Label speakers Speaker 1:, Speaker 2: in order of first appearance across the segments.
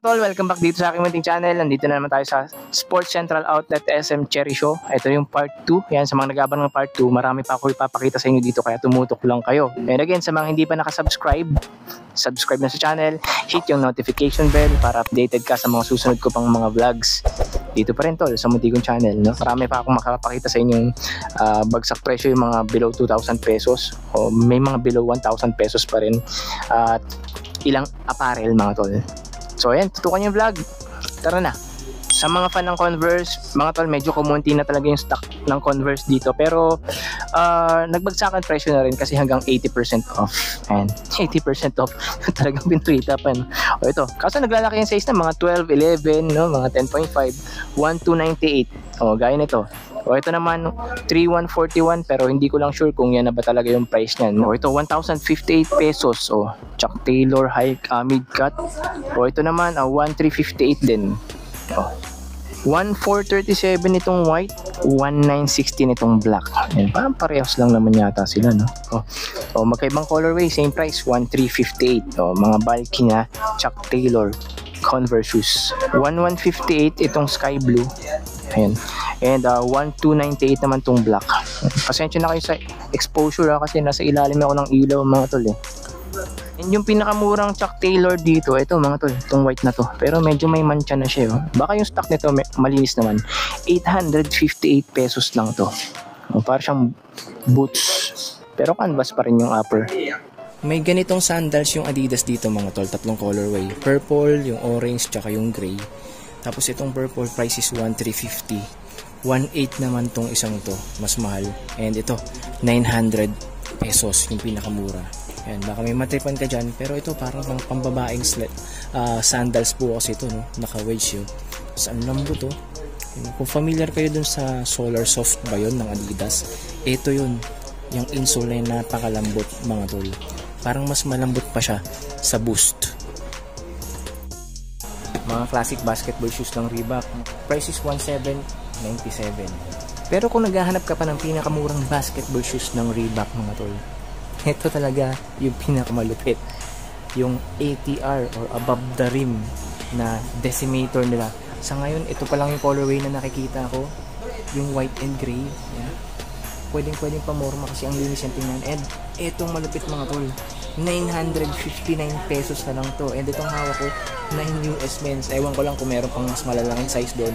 Speaker 1: tol, welcome back dito sa aking munting channel. Nandito na naman tayo sa Sports Central Outlet SM Cherry Show. Ito yung part 2. Yan, sa mga nag-abang ng part 2, marami pa ako ipapakita sa inyo dito kaya tumutok lang kayo. And again, sa mga hindi pa nakasubscribe, subscribe na sa channel, hit yung notification bell para updated ka sa mga susunod ko pang mga vlogs. Dito pa rin tol, sa munting kong channel. No? Marami pa akong makapakita sa inyong bagsak presyo, yung mga below 2,000 pesos. O may mga below 1,000 pesos pa rin. At ilang apparel mga tol. So ayan, tutukan yung vlog. Tara na. Sa mga fan ng Converse, mga tol, medyo kumunti na talaga yung stock ng Converse dito. Pero nagbagsakan presyo na rin kasi hanggang 80% off. And 80% off. Talagang pintuita pa. No? O ito, kaso naglalaki yung size na mga 12, 11, no? Mga 10.5, 1,298. O gaya nito. O ito naman 3,141 pero hindi ko lang sure kung yan na ba talaga yung price niyan. O ito 1,058 pesos. O Chuck Taylor high mid cut. O ito naman 1,358 din. O 1,437 itong white, 1,916 itong black. Yan, parang parehas lang naman yata sila, no? O magkaibang colorway, same price, 1,358. O mga bulky na Chuck Taylor Converse shoes. 1,158 itong sky blue. Ayan. And 1,298 naman tong black. Pasensya na kayo sa exposure kasi nasa ilalim ako ng ilaw mga tol eh. And yung pinakamurang Chuck Taylor dito, ito mga tol, itong white na to. Pero medyo may mancha na siya. Oh. Baka yung stock nito malinis naman. 858 pesos lang to. Para siyang boots. Pero canvas pa rin yung upper. May ganitong sandals yung Adidas dito mga tol, tatlong colorway. Purple, yung orange, tsaka yung gray. Tapos itong purple price is 1,350. 1,800 naman tong isang to, mas mahal. And ito, 900 pesos yung pinakamura. Ayan, baka may matripan ka dyan, pero ito parang pambabaeng sandals po kasi ito, no? Naka-wedge yun. Saan lambot to? Kung familiar kayo dun sa Solar Soft ba yun ng Adidas, ito yun. Yung insole na napakalambot mga tol. Parang mas malambot pa siya sa Boost. Mga classic basketball shoes ng Reebok. Price is 1,797. Pero kung naghahanap ka pa ng pinakamurang basketball shoes ng Reebok mga tol, ito talaga yung pinakamalupit. Yung ATR or above the rim na decimator nila. Sa ngayon, ito pa lang yung colorway na nakikita ko. Yung white and gray. Yeah. Pwedeng pamorma kasi ang linis yung tingnan. And itong malupit mga tol, 959 pesos na lang to. And itong hawak ko, 9 US men's. Ewan ko lang kung meron pang mas malalaking size doon.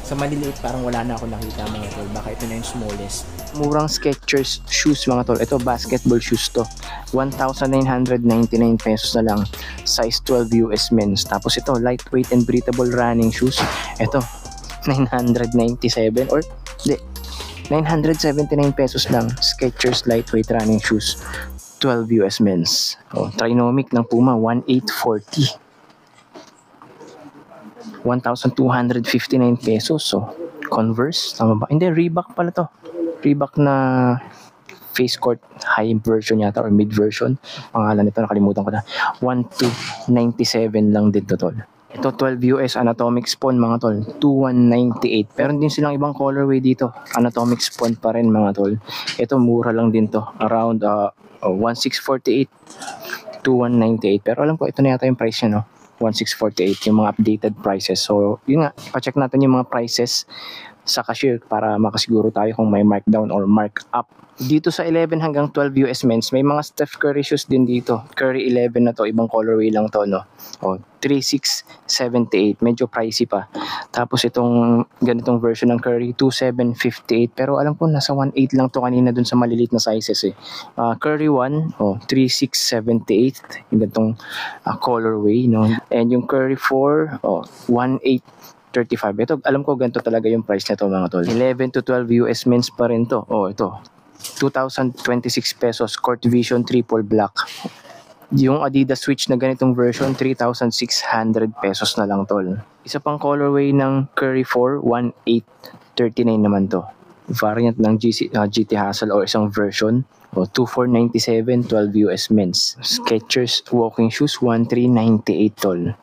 Speaker 1: Sa maliliit parang wala na ako nakita mga tol. Baka ito na yung smallest. Murang Skechers shoes mga tol. Ito basketball shoes to. 1,999 pesos na lang. Size 12 US men's. Tapos ito lightweight and breathable running shoes. Ito 997 or di 979 pesos lang. Skechers lightweight running shoes. 12 US men's. Trinomic ng Puma 1,840. 1,259 pesos. So, Converse, tama ba? Hindi, Reebok pala to. Reebok na face court high version yata or mid version. Pangalan nito, nakalimutan ko na. 1,297 lang din to tol. Ito 12 US Anatomic Spawn mga tol. 2,198. Pero din silang ibang colorway dito. Anatomic Spawn pa rin mga tol. Ito mura lang din to. Around 1,648 to 1,98. Pero alam ko ito na yata yung price niya, no? 1,648 yung mga updated prices. So yun nga, pa-check natin yung mga prices sa cashier para makasiguro tayo kung may markdown or markup. Dito sa 11 hanggang 12 US men's, may mga Steph Curry shoes din dito. Curry 11 na to, ibang colorway lang to, no? 3,678, medyo pricey pa. Tapos itong ganitong version ng Curry, 2,758. Pero alam ko nasa 1,800 lang to kanina dun sa malilit na sizes eh. Curry 1, 3,678, yung ganitong colorway, no? And yung Curry 4, 1,835. Ito, alam ko ganito talaga yung price nito mga tol. 11 to 12 US men's pa rin to. Ito. 2,026 pesos. Court Vision Triple Black. Yung Adidas Switch na ganitong version, 3,600 pesos na lang tol. Isa pang colorway ng Curry 4, 1,839 naman to. Variant ng GT Hustle o isang version. 2,497, 12 US men's. Skechers walking shoes, 1,398 tol.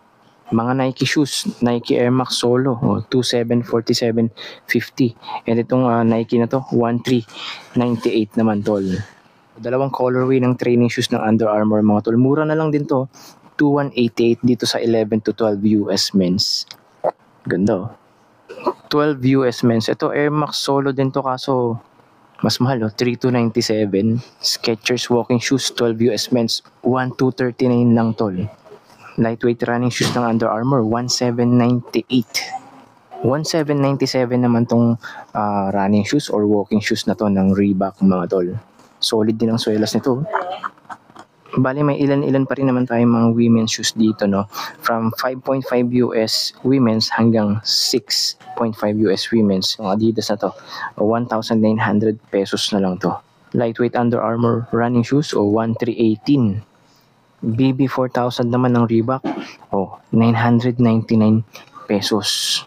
Speaker 1: Mga Nike shoes, Nike Air Max Solo, 2,747.50. And itong Nike na to, 1,398 naman tol. Dalawang colorway ng training shoes ng Under Armour mga tol. Mura na lang din to. 2188 dito sa 11 to 12 US men's. Ganda, oh. 12 US men's. Ito Air Max Solo din to, kaso mas mahal, oh. 3297. Skechers walking shoes 12 US men's, 1239 lang tol. Lightweight running shoes ng Under Armour 1798. 1797 naman tong running shoes or walking shoes na to ng Reebok mga tol. Solid din ang suelas nito. Bali may ilan-ilan pa rin naman tayong mga women's shoes dito, no? From 5.5 US women's hanggang 6.5 US women's. Yung Adidas na to, 1,900 pesos na lang to. Lightweight Under Armour running shoes, 1,318. BB 4,000 naman ng Reebok, 999 pesos.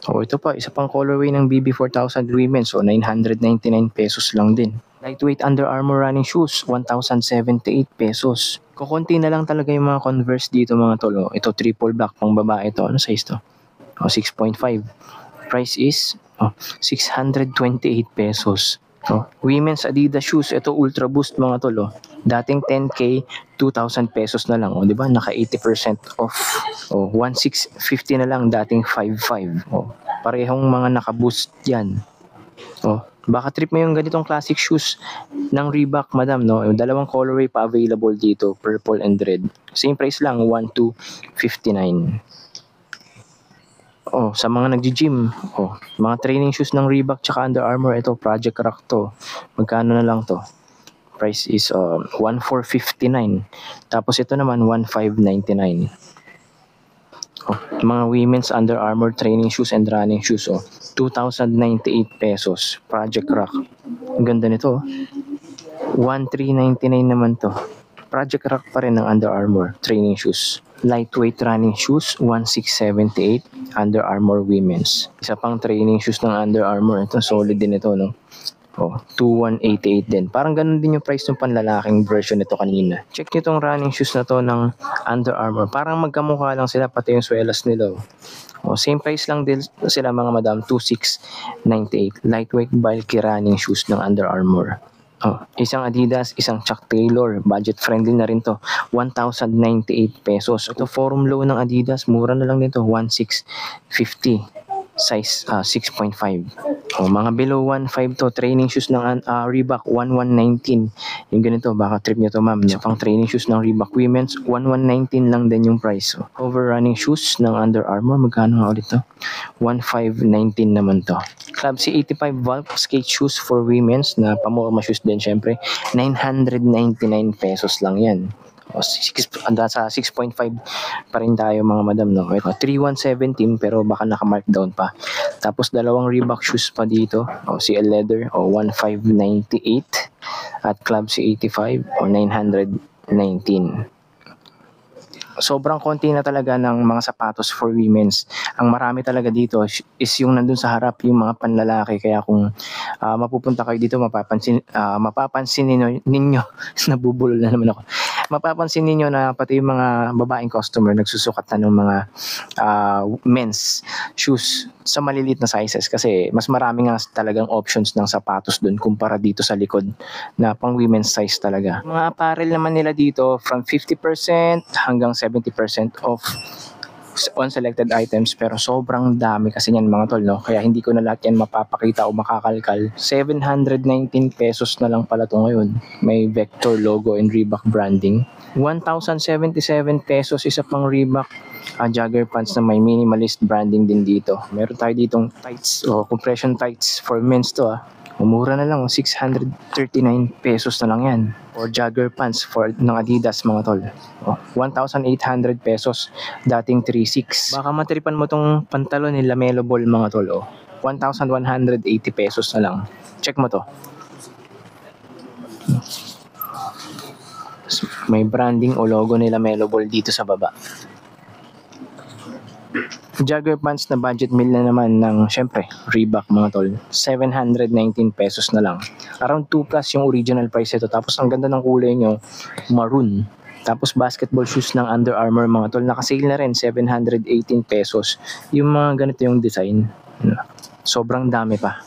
Speaker 1: Ito pa, isa pang colorway ng BB 4,000 women's, 999 pesos lang din. Lightweight Under Armour running shoes, 1,078 pesos. Kukunti na lang talaga yung mga Converse dito mga tol. Ito triple black pang babae to. Ano size to? 6.5. Price is 628 pesos. Women's Adidas shoes, ito Ultra Boost mga tol. Dating 10K, 2,000 pesos na lang. Di ba? Naka 80% off. 1,650 na lang, dating 5,500. Parehong mga naka-boost yan. Baka trip mo yung ganitong classic shoes ng Reebok, madam, no? Yung dalawang colorway pa available dito, purple and red. Same price lang, 1,259. Sa mga nagji-gym, mga training shoes ng Reebok tsaka Under Armour, ito Project Rock to. Magkano na lang to? Price is 1,459. Tapos ito naman 1,599. Mga women's Under Armour training shoes and running shoes, 2,098 pesos. Project Rock. Ang ganda nito. 1,399 naman to. Project Rock pa rin ng Under Armour training shoes. Lightweight running shoes, 1,678. Under Armour women's. Isa pang training shoes ng Under Armour. Ito, solid din ito, no? 2,188 din. Parang ganun din yung price ng panlalaking version nito kanina. Check nyo tong running shoes na to ng Under Armour. Parang magkamukha lang sila, pati yung suelas nila. Same price lang din sila mga madam, 2,698. Lightweight bulky running shoes ng Under Armour. Isang Adidas, isang Chuck Taylor. Budget friendly na rin to. 1,098 pesos. Ito forum low ng Adidas. Mura na lang nito. 1,650. Size 6.5. Mga below 1.5 to. Training shoes ng Reebok, 1,119. Yung ganito, baka trip nyo to ma'am. Isa pang training shoes ng Reebok women's, 1,119 lang din yung price. Over running shoes ng Under Armour, magkano nga ulit to? 1,519 naman to. Club C85 Valve skate shoes for women's na pamorma shoes din syempre. 999 pesos lang yan. Sa 6.5 pa rin tayo mga madam, no? 3,117 pero baka naka-markdown pa. Tapos dalawang Reebok shoes pa dito, CL Leather 1,598 at Club C85 919. Sobrang konti na talaga ng mga sapatos for women's. Ang marami talaga dito is yung nandun sa harap, yung mga panlalaki. Kaya kung mapupunta kayo dito, mapapansin ninyo nabubulol na naman ako. Mapapansin ninyo na pati yung mga babaeng customer nagsusukat na ng mga men's shoes sa maliliit na sizes kasi mas marami nga talagang options ng sapatos dun kumpara dito sa likod na pang women's size talaga. Mga apparel naman nila dito from 50% hanggang 70% off on selected items, pero sobrang dami kasi niyan mga tol, no? Kaya hindi ko na lahat yan mapapakita o makakalkal. 719 pesos na lang pala to ngayon. May Vector logo and Reebok branding. 1,077 pesos isa pang Reebok jogger pants na may minimalist branding din dito. Meron tayo ditong tights o compression tights for men's to. Mumura na lang, 639 pesos na lang yan. Or jogger pants for ng Adidas mga tol. 1,800 pesos, dating 3,600. Baka matripan mo tong pantalon ni Lamelo Ball mga tol. 1,180 pesos na lang. Check mo to. May branding o logo ni Lamelo Ball dito sa baba. Jogger pants na budget meal na naman ng syempre Reebok mga tol, 719 pesos na lang. Around 2 plus yung original price ito. Tapos ang ganda ng kulay nyo, maroon. Tapos basketball shoes ng Under Armour mga tol, nakasale na rin, 718 pesos. Yung mga ganito yung design, sobrang dami pa,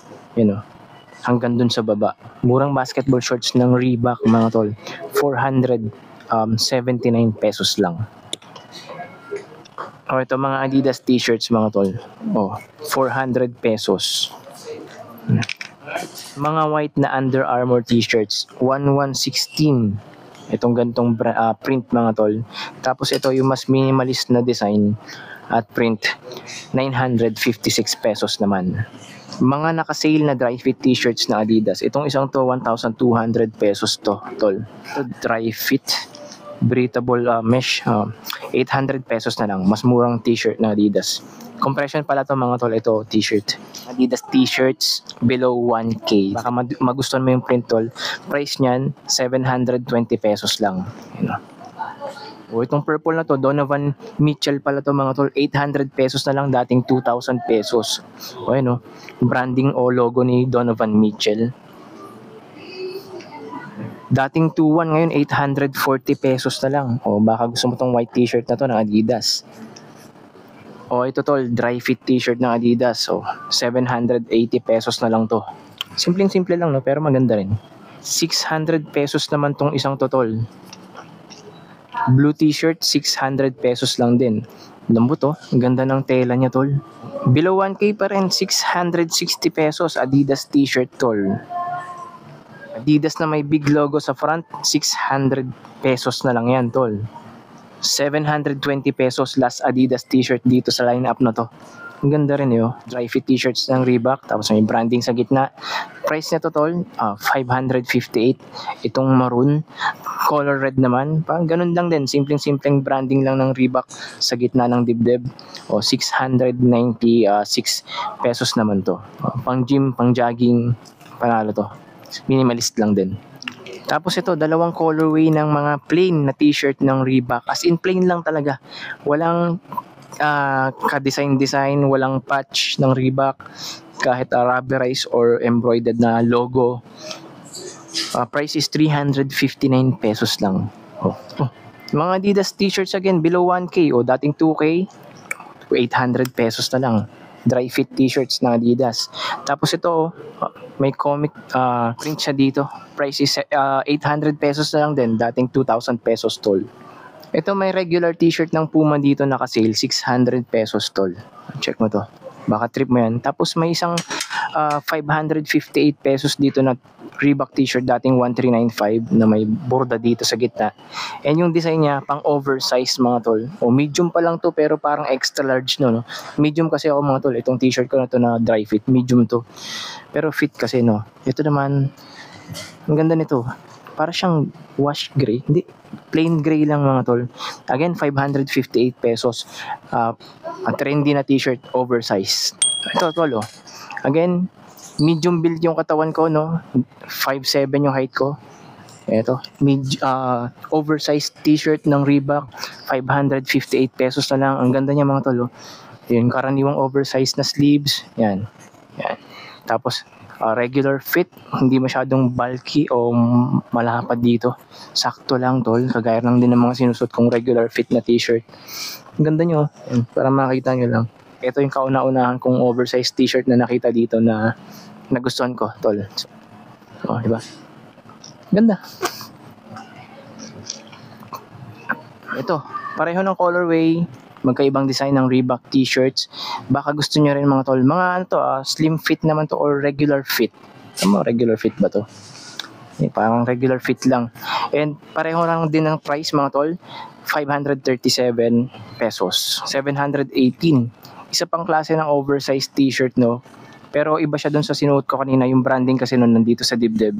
Speaker 1: hanggang dun sa baba. Murang basketball shorts ng Reebok mga tol, 400 79 pesos lang. O ito mga Adidas t-shirts mga tol. 400 pesos. Mga white na Under Armour t-shirts, 1116. Itong gantong print mga tol. Tapos ito yung mas minimalist na design at print, 956 pesos naman. Mga naka-sale na dry fit t-shirts na Adidas. Itong isang to, 1,200 pesos to, tol. Ito, dry fit, breathable mesh, 800 pesos na lang. Mas murang t-shirt na Adidas. Compression pala to mga tol, ito t-shirt. Adidas t-shirts below 1K. Baka magustuhan mo yung print tol. Price niyan, 720 pesos lang. Yun. Itong purple na to, Donovan Mitchell pala to mga tol, 800 pesos na lang, dating 2,000 pesos. Branding o logo ni Donovan Mitchell. Dating 2,1, ngayon 840 pesos na lang. Baka gusto mo tong white t-shirt na to ng Adidas. Ito tol, dry fit t-shirt ng Adidas. 780 pesos na lang to. Simpleng-simple lang no, pero maganda rin. 600 pesos naman tong isang to tol. Blue t-shirt, 600 pesos lang din. Lambot to, ang ganda ng tela niya tol. Below 1K pa rin, 660 pesos Adidas t-shirt tol. Adidas na may big logo sa front, 600 pesos na lang yan tol. 720 pesos last Adidas t-shirt dito sa lineup na to. Ang ganda rin yun. Dry fit t-shirts ng Reebok, tapos may branding sa gitna. Price niya to tol, 558. Itong maroon, color red naman. Parang ganun lang din, simpleng branding lang ng Reebok sa gitna ng dibdib. 696 pesos naman to. Pang gym, pang jogging, panalo to. Minimalist lang din. Tapos ito, dalawang colorway ng mga plain na t-shirt ng Reebok. As in plain lang talaga. Walang ka-design, walang patch ng Reebok, kahit rubberized or embroidered na logo. Price is 359 pesos lang. Mga Adidas t-shirts again, below 1K dating 2K, 800 pesos na lang. Dry fit t-shirts ng Adidas. Tapos ito, may comic print siya dito. Price is 800 pesos na lang din, dating 2,000 pesos tol. Ito may regular t-shirt ng Puma dito naka-sale, 600 pesos tol. Check mo to. Baka trip mo yan. Tapos may isang 558 pesos dito na Reebok t-shirt, dating 1395, na may borda dito sa gitna. And yung design niya, pang oversized mga tol. Medium pa lang to, pero parang extra large no. Medium kasi ako mga tol. Itong t-shirt ko na to na dry fit, medium to. Pero fit kasi no. Ito naman, ang ganda nito. Para siyang wash gray. Hindi, plain gray lang mga tol. Again, 558 pesos. Trendy na t-shirt, oversized. Ito tol Again, medium build yung katawan ko no. 5'7" yung height ko. Ito, oversized t-shirt ng Reebok, 558 pesos na lang. Ang ganda niya mga tol Yun, karaniwang oversized na sleeves. Yan. Tapos regular fit, hindi masyadong bulky o malapad dito. Sakto lang tol, kagaya lang din ng mga sinusot kong regular fit na t-shirt. Ang ganda nyo, para makita nyo lang. Ito yung kauna-unahan kong oversized t-shirt na nakita dito na nagustuhan ko tol. Diba? Ganda. Ito, pareho ng colorway, magkaibang design ng Reebok t-shirts. Baka gusto nyo rin mga tol. Mga slim fit naman to or regular fit. Regular fit ba to? Parang regular fit lang. And pareho lang din ng price mga tol. 537 pesos. 718. Isa pang klase ng oversized t-shirt no. Pero iba siya dun sa sinuot ko kanina. Yung branding kasi nun nandito sa dibdib.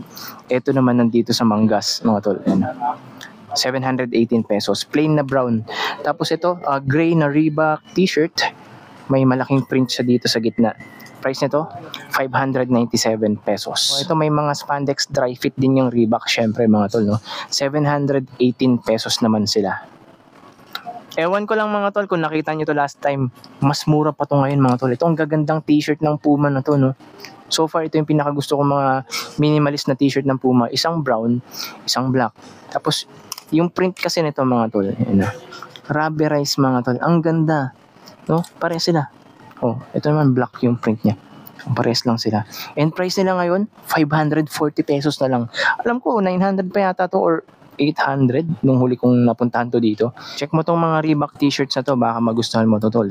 Speaker 1: Ito naman nandito sa manggas mga tol. 718 pesos. Plain na brown. Tapos ito, gray na Reebok t-shirt. May malaking print siya dito sa gitna. Price nito, 597 pesos. Ito may mga spandex dry fit din yung Reebok. Syempre mga tol, no? 718 pesos naman sila. Ewan ko lang mga tol, kung nakita nyo to last time, mas mura pa to ngayon mga tol. Ito ang gagandang t-shirt ng Puma na to, no? So far, ito yung pinakagusto ko mga minimalist na t-shirt ng Puma. Isang brown, isang black. Tapos, yung print kasi nito mga tol, rubberized mga tol. Ang ganda. No? Pares sila. Ito naman black yung print niya. Pares lang sila. And price nila ngayon, 540 pesos na lang. Alam ko, 900 pa yata to or 800 nung huli kong napuntahan to dito. Check mo tong mga Reebok t-shirts na to, baka magustuhan mo to, tol.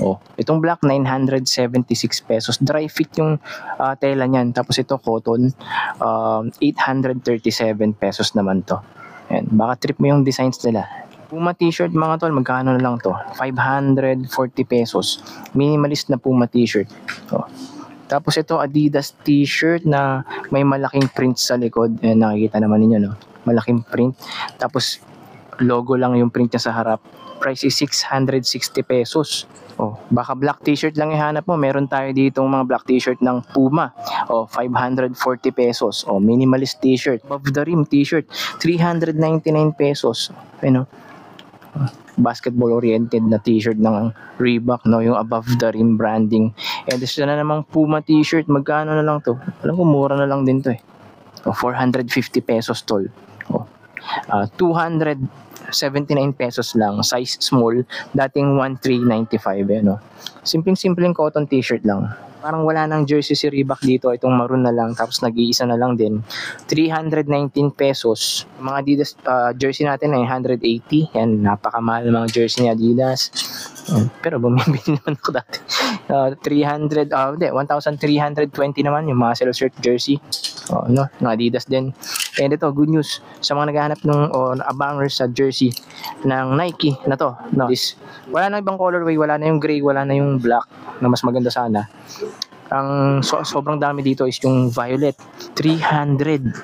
Speaker 1: Oh, itong black 976 pesos. Dry fit yung tela niyan. Tapos ito cotton 837 pesos naman to. Ayan, baka trip mo yung designs nila. Puma t-shirt mga tol, magkano na lang to? 540 pesos. Minimalist na Puma t-shirt. Oh. Tapos ito Adidas t-shirt na may malaking print sa likod. Ayan, nakikita naman ninyo, no? Malaking print. Tapos logo lang yung print niya sa harap. Price is 660 pesos. Oh, baka black t-shirt lang ihanap mo. Meron tayo ditong mga black t-shirt ng Puma. Oh, 540 pesos. Oh, minimalist t-shirt. Above the rim t-shirt, 399 pesos. Ano? Basketball oriented na t-shirt ng Reebok, no, yung above the rim branding. And this na namang Puma t-shirt, magkano na lang to? Alam ko mura na lang din to eh. Oh, 450 pesos tol. Oh, 279 pesos lang, size small, dating 1395 eh, no. Simpleng cotton t-shirt lang. Parang wala nang jersey si Reebok dito, itong maroon na lang, tapos nag-iisa na lang din. 319 pesos. Mga Adidas jersey natin ay 180. Yan, napakamahal mga jersey ni Adidas. Pero bumibili naman ako dati. 1,320 naman yung mga sell-shirt jersey. No, ng Adidas din. And ito, good news sa mga naghahanap ng abangers sa jersey ng Nike na to. No, wala na ibang colorway, wala na yung gray, wala na yung black na mas maganda sana. Ang sobrang dami dito is yung violet, 339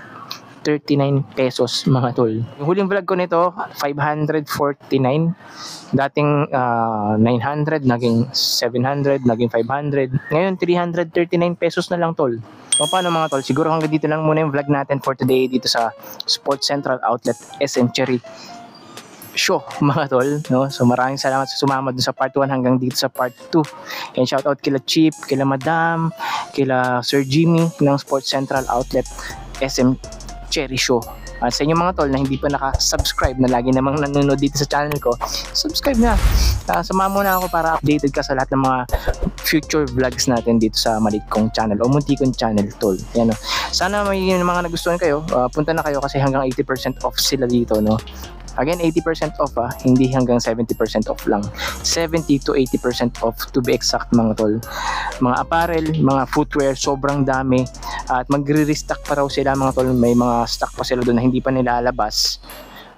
Speaker 1: pesos mga tol. Yung huling vlog ko nito, 549. Dating 900, naging 700, naging 500. Ngayon, 339 pesos na lang tol. O paano mga tol, siguro hanggang dito lang muna yung vlog natin for today dito sa Sports Central Outlet SM Cherry Show mga tol, no? So maraming salamat sa sumama dun sa part 1 hanggang dito sa part 2. And shout out kila Chip, kila Madam, kila Sir Jimmy ng Sports Central Outlet SM Cherry Show. At sa inyo mga tol na hindi pa naka-subscribe, na lagi namang nanonood dito sa channel ko, subscribe na. Samahan mo na ako para updated ka sa lahat ng mga future vlogs natin dito sa maliit kong channel o munti kong channel tol. Yan, no? Sana may mga nagustuhan kayo, punta na kayo kasi hanggang 80% off sila dito, no? Again, 80% off, hindi hanggang 70% off lang. 70 to 80% off to be exact mga tol. Mga apparel, mga footwear, sobrang dami. At magre-restock pa raw sila mga tol. May mga stock pa sila doon na hindi pa nilalabas.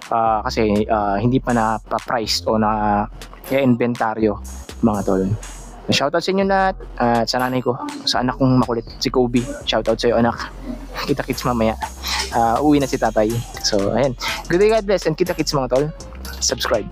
Speaker 1: Kasi hindi pa na-price o na-inventaryo mga tol. Shoutout sa inyo lahat. At sa nanay ko, sa anak kong makulit, si Kobe. Shoutout sa iyo anak. Kita-kits mamaya. Uwi na si tatay. So, ayan. Good day, God bless, and kita-kits mga tol. Subscribe.